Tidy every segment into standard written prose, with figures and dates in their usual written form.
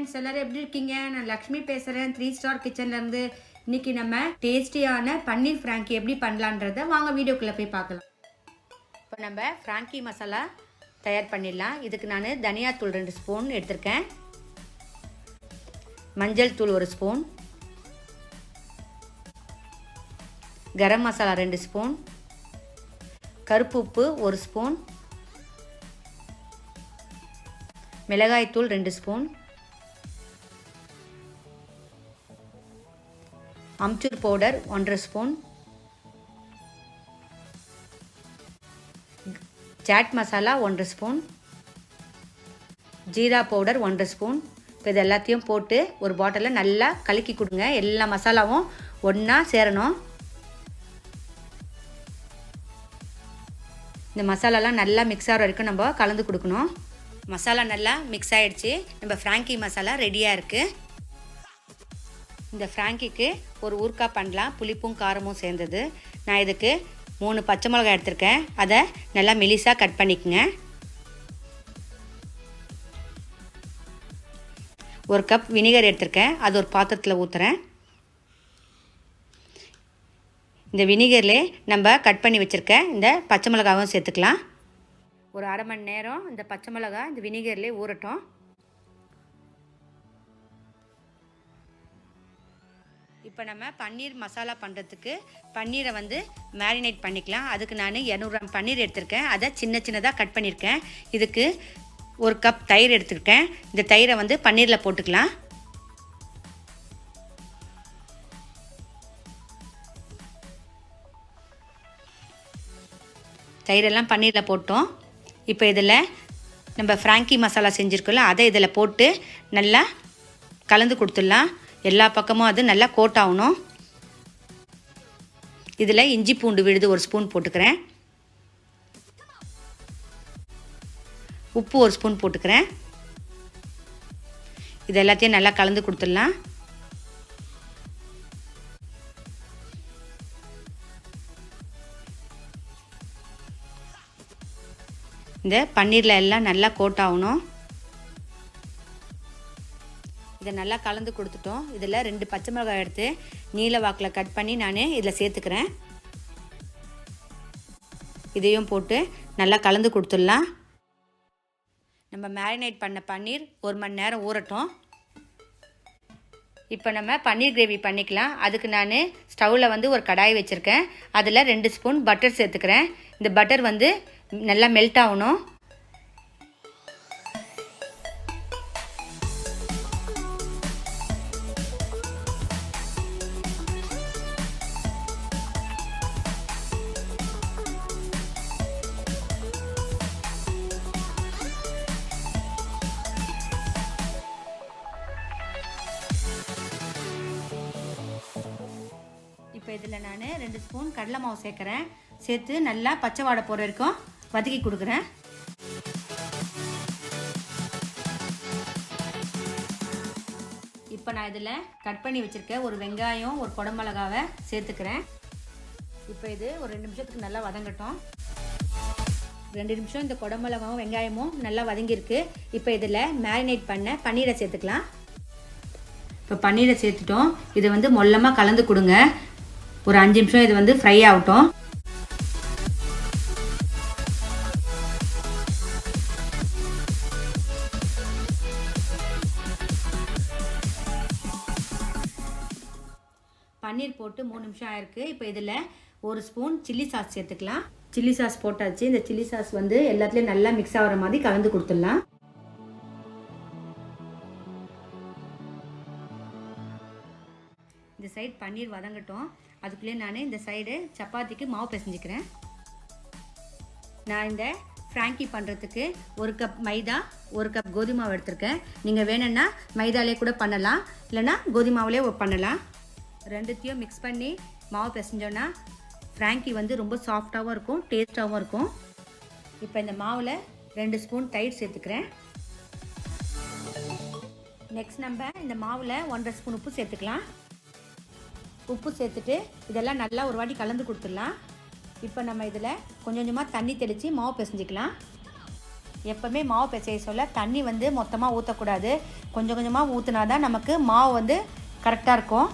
Friends, எல்லாரும் எப்படி இருக்கீங்க? நான் லக்ஷ்மி பேசுகிறேன், 3 ஸ்டார் கிச்சன்லேருந்து. இன்றைக்கி நம்ம டேஸ்டியான பன்னீர் ஃப்ராங்கி எப்படி பண்ணலான்றதை வாங்க வீடியோக்குள்ளே போய் பார்க்கலாம். இப்போ நம்ம ஃப்ராங்கி மசாலா தயார் பண்ணிடலாம். இதுக்கு நான் தனியாத்தூள் 2 ஸ்பூன் எடுத்திருக்கேன், மஞ்சள் தூள் 1 ஸ்பூன், கரம் மசாலா 2 ஸ்பூன், கருப்பு உப்பு 1 ஸ்பூன், மிளகாய்த்தூள் 2 spoon, amchur powder 1.5 spoon, chaat masala 1.5 spoon, jeera powder 1.5 spoon. இப்போ இது எல்லாத்தையும் போட்டு ஒரு பாட்டிலில் நல்லா கலக்கி கொடுங்க. எல்லா மசாலாவும் ஒன்றா சேரணும். இந்த மசாலாலாம் நல்லா மிக்ஸ் ஆகிற வரைக்கும் நம்ம கலந்து கொடுக்கணும். மசாலா நல்லா மிக்ஸ் ஆகிடுச்சு. நம்ம ஃப்ராங்கி மசாலா ரெடியாக இருக்குது. இந்த ஃப்ராங்கிக்கு ஒரு ஊறுகாய் பண்ணலாம், புளிப்பும் காரமும் சேர்ந்தது. நான் இதுக்கு 3 பச்சை மிளகாய் எடுத்திருக்கேன். அதை நல்லா மெலிசாக கட் பண்ணிக்கோங்க. 1 கப் வினிகர் எடுத்திருக்கேன், அது ஒரு பாத்திரத்தில் ஊற்றுறேன். இந்த வினிகர்லே நம்ம கட் பண்ணி வச்சுருக்க இந்த பச்சை மிளகாவும் சேர்த்துக்கலாம். ஒரு அரை மணி நேரம் இந்த பச்சை மிளகாய் இந்த வினிகர்லேயே ஊறட்டும். இப்போ நம்ம பன்னீர் மசாலா பண்ணுறதுக்கு பன்னீரை மேரினேட் பண்ணிக்கலாம். அதுக்கு நான் 200 கிராம் பன்னீர் எடுத்திருக்கேன், அதை சின்ன சின்னதாக கட் பண்ணியிருக்கேன். இதுக்கு 1 கப் தயிர் எடுத்துருக்கேன். இந்த தயிரை பன்னீரில் போட்டுக்கலாம். தயிரெல்லாம் பன்னீரில் போட்டோம். இப்போ இதில் நம்ம ஃப்ராங்கி மசாலா செஞ்சுருக்கோம்ல, அதை இதில் போட்டு நல்லா கலந்து கொடுத்துடலாம். எல்லா பக்கமும் அது நல்லா கோட் ஆகணும். இதில் இஞ்சி பூண்டு விழுது 1 ஸ்பூன் போட்டுக்கிறேன், உப்பு 1 ஸ்பூன் போட்டுக்கிறேன். இது எல்லாத்தையும் நல்லா கலந்து கொடுத்துடலாம். இந்த பன்னீரில் எல்லாம் நல்லா கோட் ஆகணும். இதை நல்லா கலந்து கொடுத்துட்டோம். இதில் 2 பச்சை மிளகாய் எடுத்து நீல வாக்கில் கட் பண்ணி நான் இதில் சேர்த்துக்கிறேன். இதையும் போட்டு நல்லா கலந்து கொடுத்துடலாம். நம்ம மேரினேட் பண்ண பன்னீர் 1 மணி நேரம் ஊறட்டும். இப்போ நம்ம பன்னீர் கிரேவி பண்ணிக்கலாம். அதுக்கு நான் ஸ்டவ்வில் ஒரு கடாய் வச்சுருக்கேன். அதில் 2 ஸ்பூன் பட்டர் சேர்த்துக்கிறேன். இந்த பட்டர் நல்லா மெல்ட் ஆகணும். இப்போ இதில் நான் 2 ஸ்பூன் கடலை மாவு சேர்க்குறேன். சேர்த்து நல்லா பச்சை வாடை போகிற வரைக்கும் வதக்கி கொடுக்குறேன். இப்போ நான் இதில் கட் பண்ணி வச்சுருக்கேன் ஒரு வெங்காயம், ஒரு குடமிளகாவை சேர்த்துக்கிறேன். இப்போ இது ஒரு 2 நிமிஷத்துக்கு நல்லா வதங்கட்டும். 2 நிமிஷம் இந்த குடமிளகாவும் வெங்காயமும் நல்லா வதங்கியிருக்கு. இப்போ இதில் மேரினேட் பண்ண பன்னீரை சேர்த்துக்கலாம். இப்போ பன்னீரை சேர்த்துட்டோம். இதை மொல்லமாக கலந்து கொடுங்க. ஒரு 5 நிமிஷம் இது ஃப்ரை ஆகட்டும். பன்னீர் போட்டு 3 நிமிஷம் ஆயிருக்கு. இப்போ இதில் 1 ஸ்பூன் சில்லி சாஸ் சேர்த்துக்கலாம். சில்லி சாஸ் போட்டாச்சு. இந்த சில்லி சாஸ் எல்லாத்துலேயும் நல்லா மிக்ஸ் ஆகிற மாதிரி கலந்து கொடுத்துடலாம். இந்த சைடு பன்னீர் வதங்கட்டும். அதுக்குள்ளே நான் இந்த சைடு சப்பாத்திக்கு மாவு பிசைஞ்சிக்கிறேன். நான் இந்த ஃப்ராங்கி பண்ணுறதுக்கு 1 கப் மைதா, 1 கப் கோதுமை மாவு எடுத்திருக்கேன். நீங்கள் வேணும்னா மைதாலே கூட பண்ணலாம், இல்லைனா கோதுமை மாவுலே பண்ணலாம். ரெண்டுத்தையும் மிக்ஸ் பண்ணி மாவு பிசைஞ்சோன்னா ஃப்ராங்கி ரொம்ப சாஃப்டாகவும் இருக்கும், டேஸ்ட்டாகவும் இருக்கும். இப்போ இந்த மாவில் 2 ஸ்பூன் தயிர் சேர்த்துக்கிறேன். நெக்ஸ்ட் நம்ம இந்த மாவில் 1.5 ஸ்பூன் உப்பு சேர்த்துக்கலாம். உப்பு சேர்த்துட்டு இதெல்லாம் நல்லா ஒரு வாட்டி கலந்து கொடுத்துடலாம். இப்போ நம்ம இதில் கொஞ்சம் கொஞ்சமாக தண்ணி தெளித்து மாவு பிசைஞ்சிக்கலாம். எப்போவுமே மாவு பிசைய சொல்ல தண்ணி வந்து மொத்தமாக ஊற்றக்கூடாது, கொஞ்சம் கொஞ்சமாக ஊற்றினா தான் நமக்கு மாவு வந்து கரெக்டாக இருக்கும்.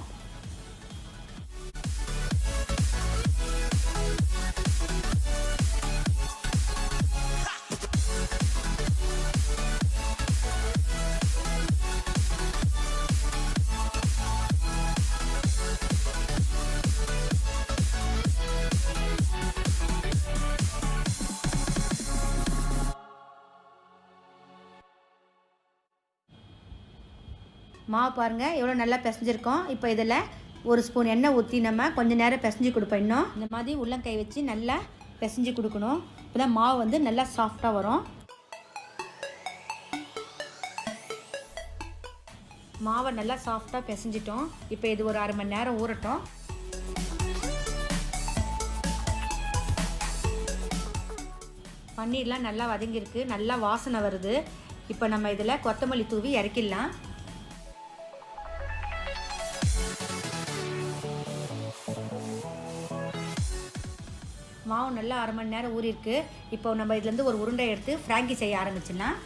மாவு பாருங்கள் எவ்வளோ நல்லா பிசைஞ்சிருக்கோம். இப்போ இதில் ஒரு ஸ்பூன் எண்ணெய் ஊற்றி நம்ம கொஞ்சம் நேரம் பிசைஞ்சு கொடுப்போம். இன்னும் இந்த மாதிரி உள்ளங்கை வச்சு நல்லா பிசைஞ்சு கொடுக்கணும். இப்போ தான் மாவு வந்து நல்லா சாஃப்டாக வரும். மாவை நல்லா சாஃப்டாக பிசைஞ்சிட்டோம். இப்போ இது ஒரு அரை மணி நேரம் ஊறட்டும். பன்னீர்லாம் நல்லா வதங்கியிருக்கு, நல்லா வாசனை வருது. இப்போ நம்ம இதில் கொத்தமல்லி தூவி இறக்கிடலாம். மாவு நல்லா அரை மணி நேரம் ஊறிருக்கு. இப்போ நம்ம இதுலேருந்து ஒரு உருண்டை எடுத்து ஃப்ராங்கி செய்ய ஆரம்பிச்சிடலாம்.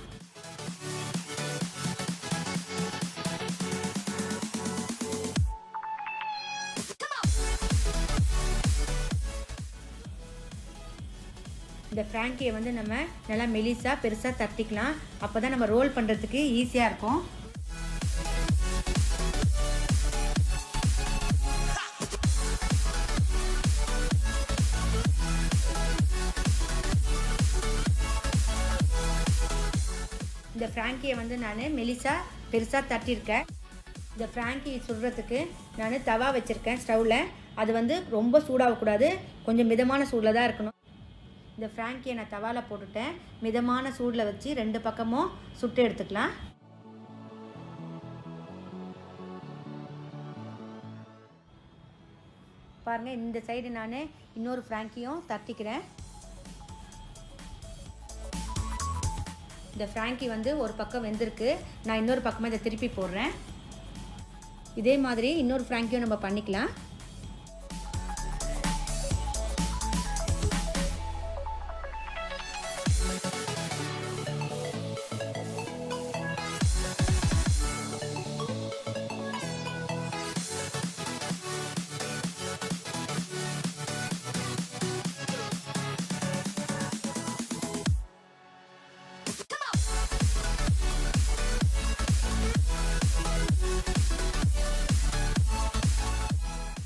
இந்த ஃப்ராங்கியை வந்து நம்ம நல்லா மெலிசாக பெருசாக தட்டிக்கலாம். அப்போ தான் நம்ம ரோல் பண்ணுறதுக்கு ஈஸியாக இருக்கும். இந்த ஃப்ராங்கியை வந்து நான் மெலிசாக பெருசாக தட்டியிருக்கேன். இந்த ஃப்ராங்கி சுடுறதுக்கு நான் தவா வச்சுருக்கேன் ஸ்டவ்வில். அது வந்து ரொம்ப சூடாகக்கூடாது, கொஞ்சம் மிதமான சூடில் தான் இருக்கணும். இந்த ஃப்ராங்கியை நான் தவாவில் போட்டுட்டேன். மிதமான சூடில் வச்சு 2 பக்கமும் சுட்டு எடுத்துக்கலாம். பாருங்கள், இந்த சைடு நான் இன்னொரு ஃப்ராங்கியும் தட்டிக்கிறேன். இந்த ஃப்ராங்கி வந்து ஒரு பக்கம் வெந்திருக்கு. நான் இன்னொரு பக்கமாக இதை திருப்பி போடுறேன். இதே மாதிரி இன்னொரு ஃப்ராங்கியும் நம்ம பண்ணிக்கலாம்.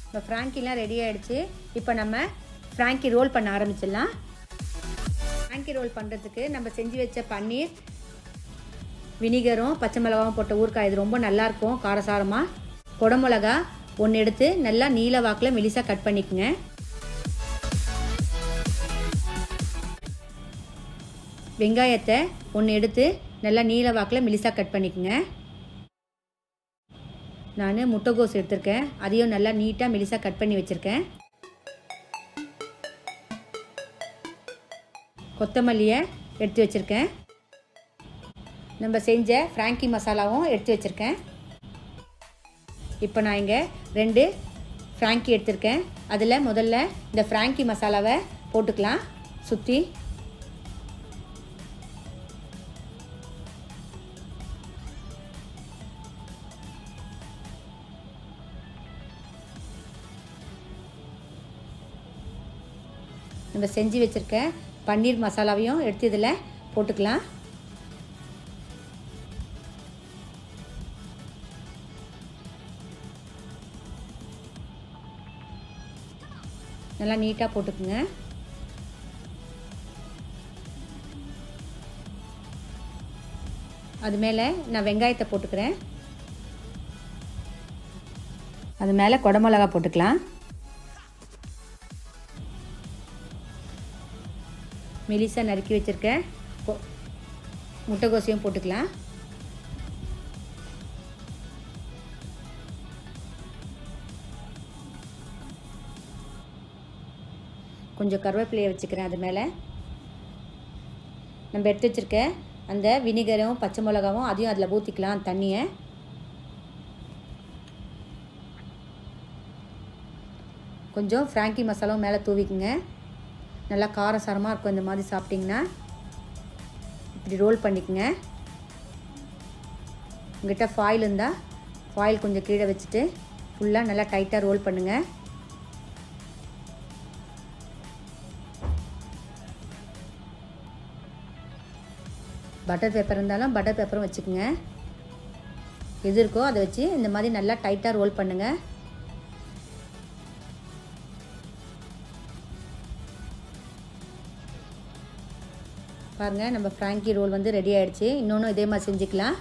இப்போ ஃப்ராங்கிலாம் ரெடி ஆகிடுச்சு. இப்போ நம்ம ஃப்ராங்கி ரோல் பண்ண ஆரம்பிச்சிடலாம். ஃப்ராங்கி ரோல் பண்ணுறதுக்கு நம்ம செஞ்சு வச்ச பன்னீர், வினிகரும் பச்சை மிளகாவும் போட்ட ஊறுகாய் இது ரொம்ப நல்லாயிருக்கும் காரசாரமாக. குடமிளகா 1 எடுத்து நல்லா நீல வாக்கில் மெலிசாக கட் பண்ணிக்கோங்க. வெங்காயத்தை 1 எடுத்து நல்லா நீல வாக்கில் மெலிசாக கட் பண்ணிக்கோங்க. நான் முட்டைகோஸ் எடுத்திருக்கேன், அதையும் நல்லா நீட்டாக மெலிசாக கட் பண்ணி வச்சுருக்கேன். கொத்தமல்லியை எடுத்து வச்சுருக்கேன். நம்ம செஞ்ச ஃப்ராங்கி மசாலாவும் எடுத்து வச்சுருக்கேன். இப்போ நான் இங்கே 2 ஃப்ராங்கி எடுத்திருக்கேன். அதில் முதல்ல இந்த ஃப்ராங்கி மசாலாவை போட்டுக்கலாம் சுற்றி. நம்ம செஞ்சு வச்சுருக்க பன்னீர் மசாலாவையும் எடுத்து இதில் போட்டுக்கலாம். நல்லா நீட்டாக போட்டுக்குங்க. அது மேலே நான் வெங்காயத்தை போட்டுக்கிறேன். அது மேலே குடமிளகா போட்டுக்கலாம். மெலிசா நறுக்கி வச்சுருக்க முட்டைகோசையும் போட்டுக்கலாம். கொஞ்சம் கருவேப்பிலையை வச்சுக்கிறேன். அது மேலே நம்ம எடுத்து வச்சுருக்க அந்த வினிகரும் பச்சை மிளகாவும் அதையும் அதில் ஊற்றிக்கலாம் தண்ணியை. கொஞ்சம் ஃப்ராங்கி மசாலாவும் மேலே தூவிக்குங்க. நல்லா காரசாரமாக இருக்கும் இந்த மாதிரி சாப்பிட்டிங்கன்னா. இப்படி ரோல் பண்ணிக்கோங்க. உங்கள்கிட்ட ஃபாயில் இருந்தால் ஃபாயில் கொஞ்சம் கீழே வச்சுட்டு ஃபுல்லாக நல்லா டைட்டாக ரோல் பண்ணுங்கள். பட்டர் பேப்பர் இருந்தாலும் பட்டர் பேப்பரும் வச்சுக்கோங்க. எது இருக்கோ அதை வச்சு இந்த மாதிரி நல்லா டைட்டாக ரோல் பண்ணுங்கள். பாருங்கள், நம்ம ஃப்ராங்கி ரோல் வந்து ரெடி ஆகிடுச்சு. இன்னொன்று இதே மாதிரி செஞ்சுக்கலாம்.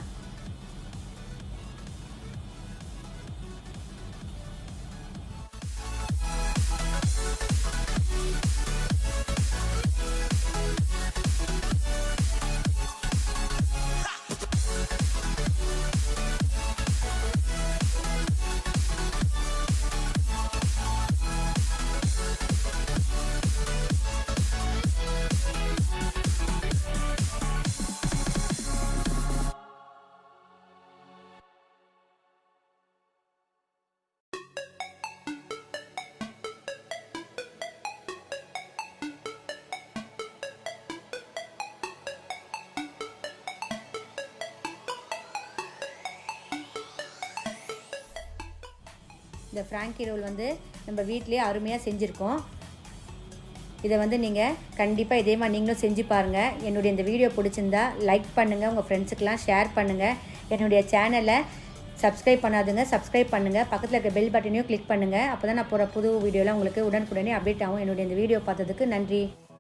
இந்த ஃப்ராங்கி ரோல் வந்து நம்ம வீட்டிலே அருமையாக செஞ்சுருக்கோம். இதை வந்து நீங்கள் கண்டிப்பாக இதே மாதிரி நீங்களும் செஞ்சு பாருங்கள். என்னுடைய இந்த வீடியோ பிடிச்சிருந்தா லைக் பண்ணுங்கள், உங்கள் ஃப்ரெண்ட்ஸுக்கெலாம் ஷேர் பண்ணுங்கள். என்னுடைய சேனலை சப்ஸ்கிரைப் பண்ணாதுங்க, சப்ஸ்கிரைப் பண்ணுங்கள். பக்கத்தில் இருக்க பெல் பட்டனையும் கிளிக் பண்ணுங்கள். அப்போ தான் நான் போகிற புது வீடியோலாம் உங்களுக்கு உடனுக்குடனே அப்டேட் ஆகும். என்னுடைய இந்த வீடியோ பார்த்ததுக்கு நன்றி.